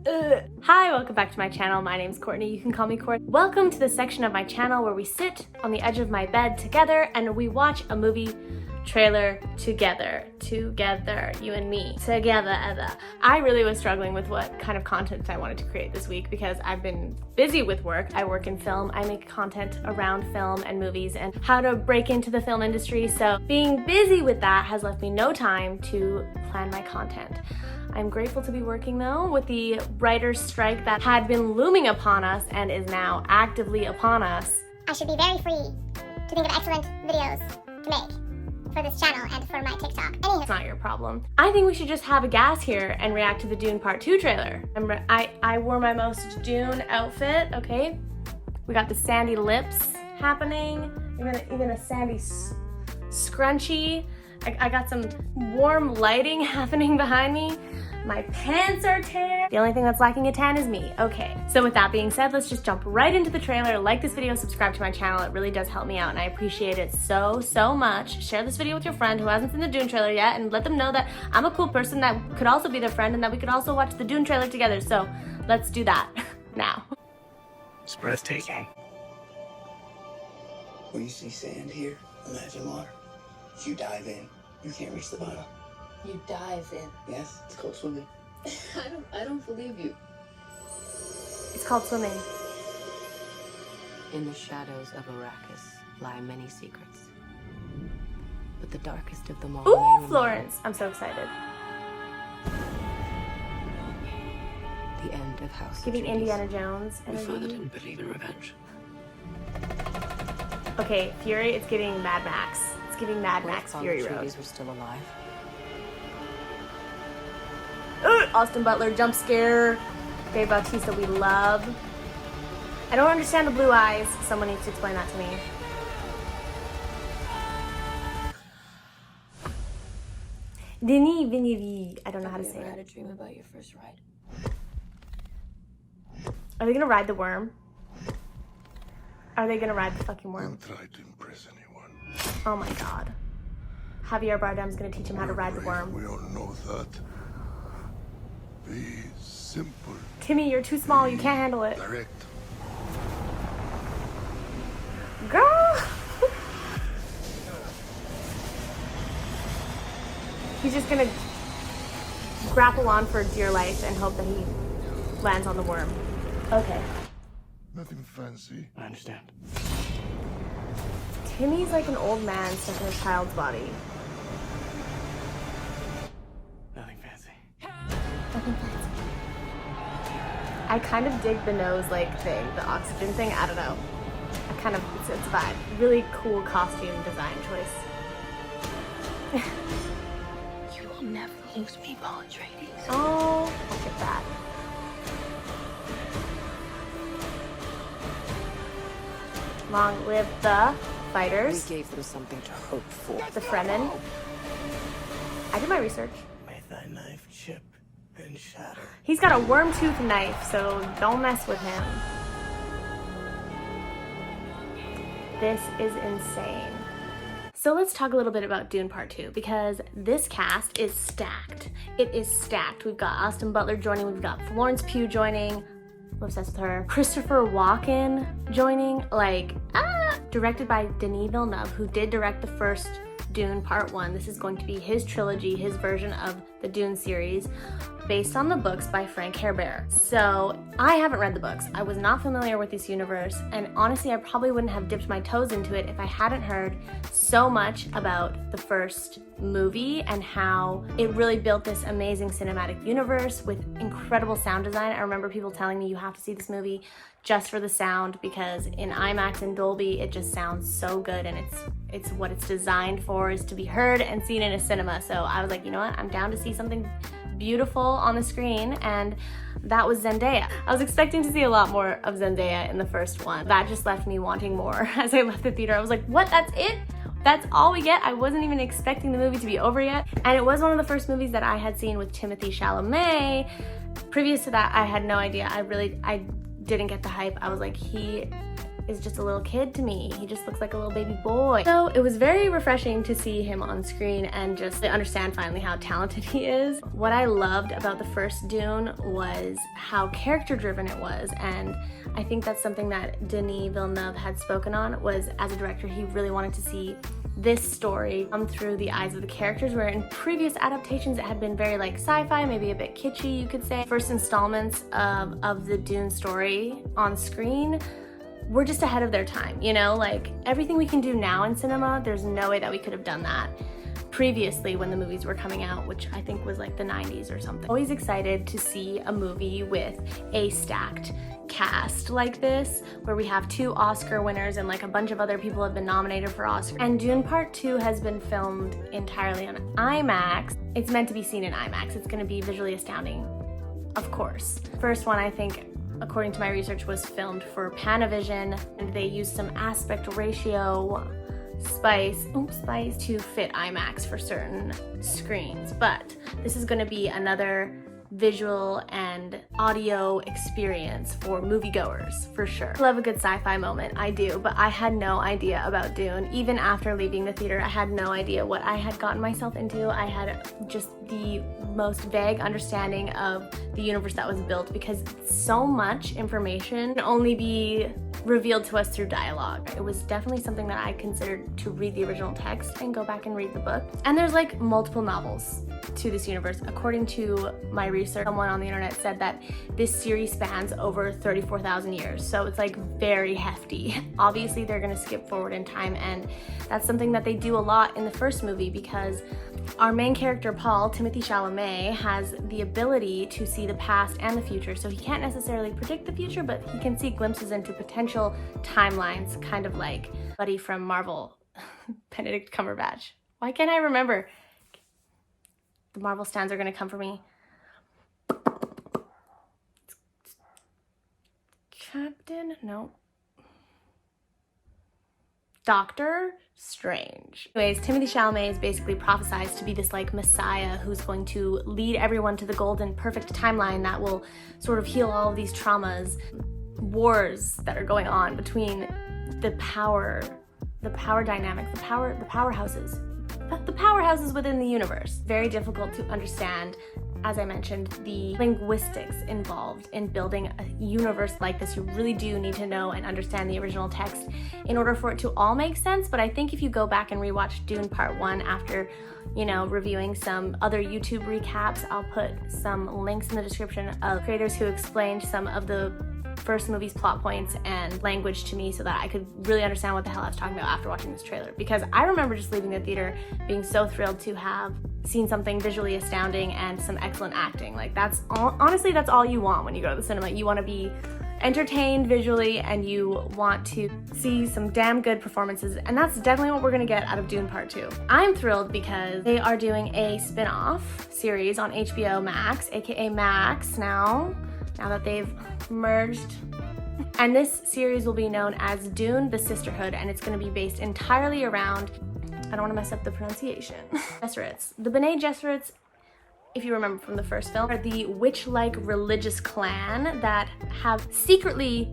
Hi, welcome back to my channel. My name's Courtney. You can call me Court. Welcome to the section of my channel where we sit on the edge of my bed together and we watch a movie trailer together, you and me, together. I really was struggling with what kind of content I wanted to create this week because I've been busy with work. I work in film. I make content around film and movies and how to break into the film industry. So being busy with that has left me no time to plan my content. I'm grateful to be working though with the writer's strike that had been looming upon us and is now actively upon us. I should be very free to think of excellent videos to make for this channel and for my TikTok. Anywho. It's not your problem. I think we should just have a gas here and react to the Dune Part 2 trailer. I wore my most Dune outfit, okay? We got the sandy lips happening, even a sandy scrunchie. I got some warm lighting happening behind me. My pants are tan. The only thing that's lacking a tan is me. Okay, so with that being said, let's just jump right into the trailer. Like this video, subscribe to my channel. It really does help me out and I appreciate it so much. Share this video with your friend who hasn't seen the Dune trailer yet and let them know that I'm a cool person that could also be their friend and that we could also watch the Dune trailer together. So let's do that now. It's breathtaking. When you see sand here, imagine water. If you dive in, you can't reach the bottom. You dive in. Yes, it's called swimming. I don't believe you. It's called swimming. In the shadows of Arrakis lie many secrets. But the darkest of them all Ooh, Florence! I'm so excited. The end of House Giving of Trees. Indiana Jones My father energy. didn't believe in revenge. Okay, Fury, it's giving Mad Max. It's giving Mad What if Max Father Fury Road. Atreides were still alive? Austin Butler jump scare. Dave Bautista we love. I don't understand the blue eyes. Someone needs to explain that to me. Denis Villeneuve. I don't know how to say Had a it. dream about your first ride. Are they gonna ride the worm? Are they gonna ride the fucking worm? Don't try to impress anyone. Oh my god. Javier Bardem's gonna teach him how to ride the worm. We all know that. Be simple, Timmy, you're too small. You can't handle it. direct. Girl! He's just gonna grapple on for dear life and hope that he lands on the worm. Okay. Nothing fancy. I understand. Timmy's like an old man stuck in a child's body. Nothing fancy. I kind of dig the nose like thing, the oxygen thing. I don't know. I kind of, it's a vibe. Really cool costume design choice. You will never lose me, Paul Atreides. Oh, look at that. Long live the We fighters, gave them something to hope for. the Fremen. I did my research. May thy knife chip and shatter. He's got a worm tooth knife, so don't mess with him. This is insane. So let's talk a little bit about Dune Part 2 because this cast is stacked. It is stacked. We've got Austin Butler joining, we've got Florence Pugh joining. I'm obsessed with her. Christopher Walken joining, directed by Denis Villeneuve, who did direct the first Dune Part 1. This is going to be his trilogy, his version of the Dune series, based on the books by Frank Herbert. So I haven't read the books. I was not familiar with this universe, and honestly, I probably wouldn't have dipped my toes into it if I hadn't heard so much about the first movie and how it really built this amazing cinematic universe with incredible sound design. I remember people telling me you have to see this movie just for the sound because in IMAX and Dolby, it just sounds so good and it's what it's designed for, is to be heard and seen in a cinema. So I was like, you know what, I'm down to see something beautiful on the screen, and that was Zendaya. I was expecting to see a lot more of Zendaya in the first one. That just left me wanting more. As I left the theater, I was like, what, that's it? That's all we get? I wasn't even expecting the movie to be over yet. And it was one of the first movies that I had seen with Timothee Chalamet. Previous to that, I had no idea. I didn't get the hype. I was like, he is just a little kid to me. He just looks like a little baby boy. So it was very refreshing to see him on screen and just to understand finally how talented he is. What I loved about the first Dune was how character driven it was, and I think that's something that Denis Villeneuve had spoken on, was as a director he really wanted to see this story come through the eyes of the characters, where in previous adaptations it had been very like sci-fi, maybe a bit kitschy, you could say. First installments of the Dune story on screen were just ahead of their time, you know? Like, everything we can do now in cinema, there's no way that we could have done that previously when the movies were coming out, which I think was like the 90s or something. Always excited to see a movie with a stacked cast like this, where we have 2 Oscar winners and like a bunch of other people have been nominated for Oscar. And Dune Part 2 has been filmed entirely on IMAX. It's meant to be seen in IMAX. It's going to be visually astounding, of course. First one, I think, according to my research, was filmed for Panavision, and they used some aspect ratio spice to fit IMAX for certain screens. But this is going to be another visual and audio experience for moviegoers, for sure. I love a good sci-fi moment, I do, but I had no idea about Dune. Even after leaving the theater, I had no idea what I had gotten myself into. I had just the most vague understanding of the universe that was built, because so much information can only be revealed to us through dialogue. It was definitely something that I considered to read the original text and go back and read the book. And there's like multiple novels to this universe. According to my research, someone on the internet said that this series spans over 34,000 years, so it's like very hefty. Obviously they're gonna skip forward in time, and that's something that they do a lot in the first movie, because our main character, Paul, Timothee Chalamet, has the ability to see the past and the future, so he can't necessarily predict the future, but he can see glimpses into potential timelines, kind of like Buddy from Marvel, Benedict Cumberbatch. Why can't I remember? The Marvel stands are gonna come for me. Captain? No. Doctor Strange. Anyways, Timothee Chalamet is basically prophesized to be this like messiah who's going to lead everyone to the golden perfect timeline that will sort of heal all of these traumas, wars that are going on between the power dynamics, the powerhouses within the universe. Very difficult to understand. As I mentioned, the linguistics involved in building a universe like this, you really do need to know and understand the original text in order for it to all make sense. But I think if you go back and rewatch Dune Part 1 after, you know, reviewing some other YouTube recaps, I'll put some links in the description of creators who explained some of the first movie's plot points and language to me, so that I could really understand what the hell I was talking about after watching this trailer. Because I remember just leaving the theater being so thrilled to have seen something visually astounding and some excellent acting. Like, that's all, honestly, that's all you want when you go to the cinema. You want to be entertained visually, and you want to see some damn good performances, and that's definitely what we're gonna get out of Dune Part 2. I'm thrilled because they are doing a spin-off series on HBO Max, aka Max now that they've merged. And this series will be known as Dune: The Sisterhood, and it's going to be based entirely around, I don't want to mess up the pronunciation, Gesserits. The Bene Gesserits, if you remember from the first film, are the witch-like religious clan that have secretly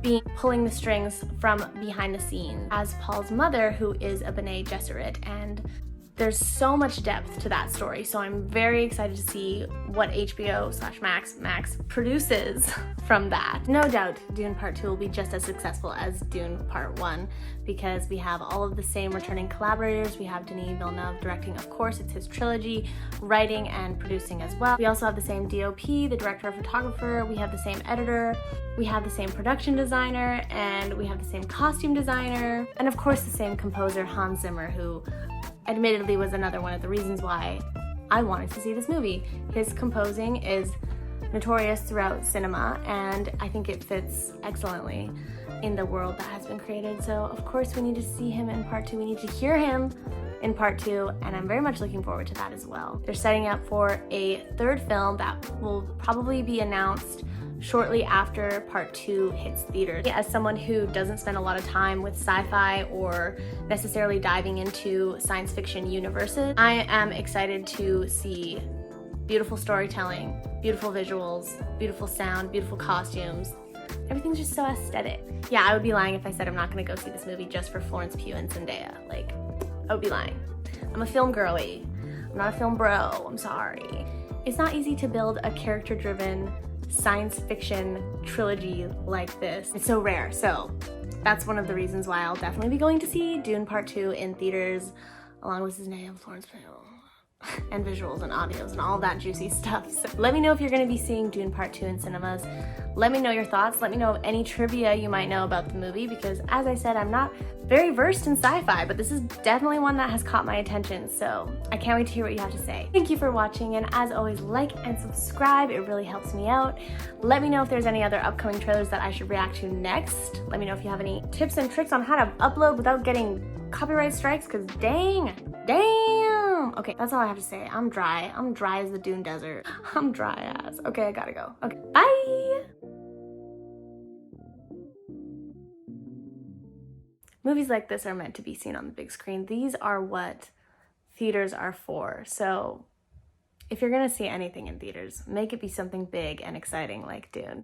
been pulling the strings from behind the scenes as Paul's mother, who is a Bene Gesserit, and there's so much depth to that story, so I'm very excited to see what HBO/Max produces from that. No doubt Dune Part 2 will be just as successful as Dune Part 1, because we have all of the same returning collaborators. We have Denis Villeneuve directing, of course, it's his trilogy, writing and producing as well. We also have the same DOP, the director of photographer, we have the same editor, we have the same production designer, and we have the same costume designer, and of course the same composer, Hans Zimmer, who admittedly was another one of the reasons why I wanted to see this movie. His composing is notorious throughout cinema, and I think it fits excellently in the world that has been created. So of course we need to see him in Part 2, we need to hear him in Part 2, and I'm very much looking forward to that as well. They're setting up for a third film that will probably be announced shortly after Part 2 hits theaters. As someone who doesn't spend a lot of time with sci-fi or necessarily diving into science fiction universes, I am excited to see beautiful storytelling, beautiful visuals, beautiful sound, beautiful costumes, everything's just so aesthetic. Yeah, I would be lying if I said I'm not gonna go see this movie just for Florence Pugh and Zendaya. Like, I would be lying. I'm a film girly. I'm not a film bro, I'm sorry. It's not easy to build a character-driven science fiction trilogy like this. It's so rare, so that's one of the reasons why I'll definitely be going to see Dune Part 2 in theaters, along with Zendaya and Florence Pugh, and visuals and audios and all that juicy stuff. So let me know if you're gonna be seeing Dune Part 2 in cinemas. Let me know your thoughts. Let me know any trivia you might know about the movie, because as I said, I'm not very versed in sci-fi, but this is definitely one that has caught my attention, so I can't wait to hear what you have to say. Thank you for watching, and as always, like and subscribe. It really helps me out. Let me know if there's any other upcoming trailers that I should react to next. Let me know if you have any tips and tricks on how to upload without getting copyright strikes, because damn. Okay, that's all I have to say. I'm dry. I'm dry as the Dune Desert. I'm dry as. Okay, I gotta go. Okay, bye! Movies like this are meant to be seen on the big screen. These are what theaters are for. So if you're gonna see anything in theaters, make it be something big and exciting like Dune.